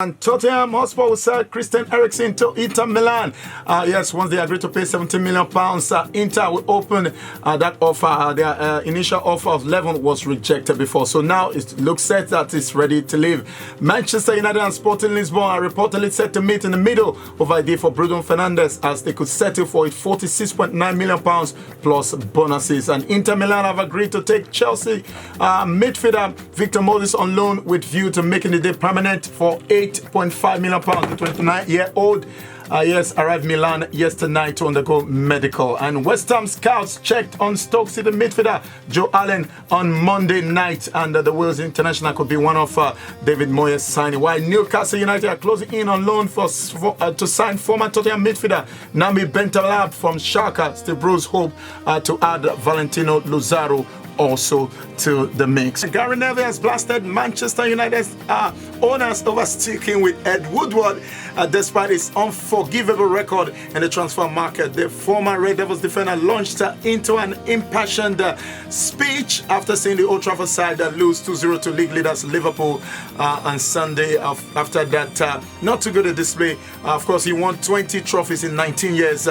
And Tottenham Hotspur will sell Christian Eriksen to Inter Milan. Yes, once they agree to pay £17 million, Inter will open that offer. Their initial offer of 11 was rejected before. So now it looks set that it's ready to leave. Manchester United and Sporting Lisbon are reportedly set to meet in the middle of a deal for Bruno Fernandes as they could settle for it £46.9 million plus bonuses. And Inter Milan have agreed to take Chelsea midfielder Victor Moses on loan with view to making the deal permanent for £8.5 million. The 29-year-old arrived Milan yesterday to undergo medical. And West Ham scouts checked on Stoke City midfielder Joe Allen on Monday night, and the Wales international could be one of David Moyes' signing. While Newcastle United are closing in on loan to sign former Tottenham midfielder Naby Bentaleb from Schalke. Steve Bruce hope to add Valentino Lazaro also to the mix. Gary Neville has blasted Manchester United's owners over sticking with Ed Woodward despite his unforgivable record in the transfer market. The former Red Devils defender launched into an impassioned speech after seeing the Old Trafford side lose 2-0 to league leaders Liverpool on Sunday. After that not too good a display. Of course, he won 20 trophies in 19 years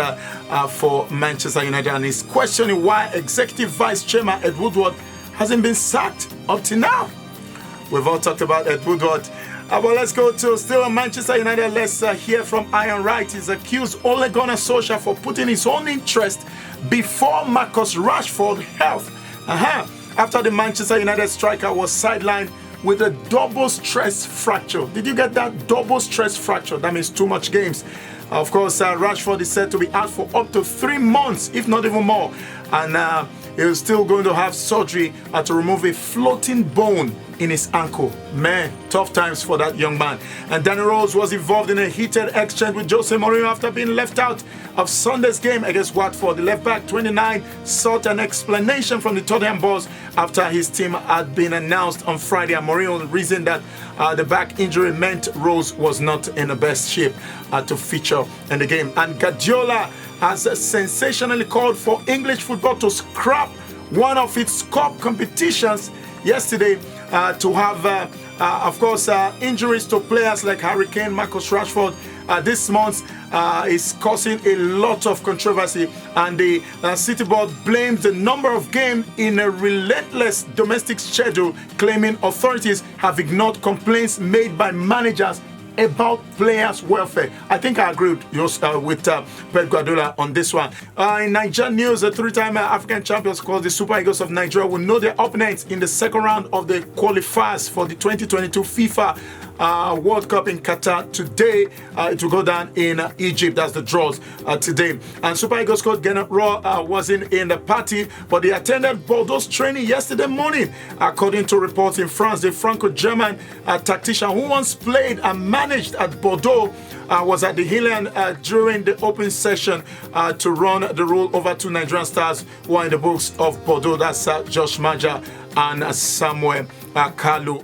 for Manchester United, and he's questioning why Executive Vice Chairman Ed Woodward hasn't been sacked up to now. We've all talked about Ed Woodward. But let's go to still Manchester United. Let's hear from Ian Wright. He's accused Ole Gunnar Solskjaer for putting his own interest before Marcus Rashford's health. After the Manchester United striker was sidelined with a double stress fracture. Did you get that? Double stress fracture. That means too much games. Of course, Rashford is said to be out for up to 3 months, if not even more. And he's still going to have surgery to remove a floating bone in his ankle. Man, tough times for that young man. And Danny Rose was involved in a heated exchange with Jose Mourinho after being left out of Sunday's game against Watford. The left back, 29, sought an explanation from the Tottenham boss after his team had been announced on Friday. And Mourinho reasoned that the back injury meant Rose was not in the best shape to feature in the game. And Guardiola has sensationally called for English football to scrap one of its cup competitions yesterday to have, of course, injuries to players like Harry Kane, Marcus Rashford. This month is causing a lot of controversy, and the City Board blames the number of games in a relentless domestic schedule, claiming authorities have ignored complaints made by managers about players' welfare. I think I agree with Pep Guardiola on this one. In Nigeria news, the 3-time African champions called the Super Eagles of Nigeria will know their opponents in the second round of the qualifiers for the 2022 FIFA World Cup in Qatar today. It will go down in Egypt. That's the draws today. And Super Eagles coach Gennett Roy wasn't in the party, but he attended Bordeaux's training yesterday morning. According to reports in France, the Franco-German tactician who once played and managed at Bordeaux was at the Hillian during the open session to run the role over 2 Nigerian stars who are in the books of Bordeaux. That's Josh Maja and Samuel Kalu.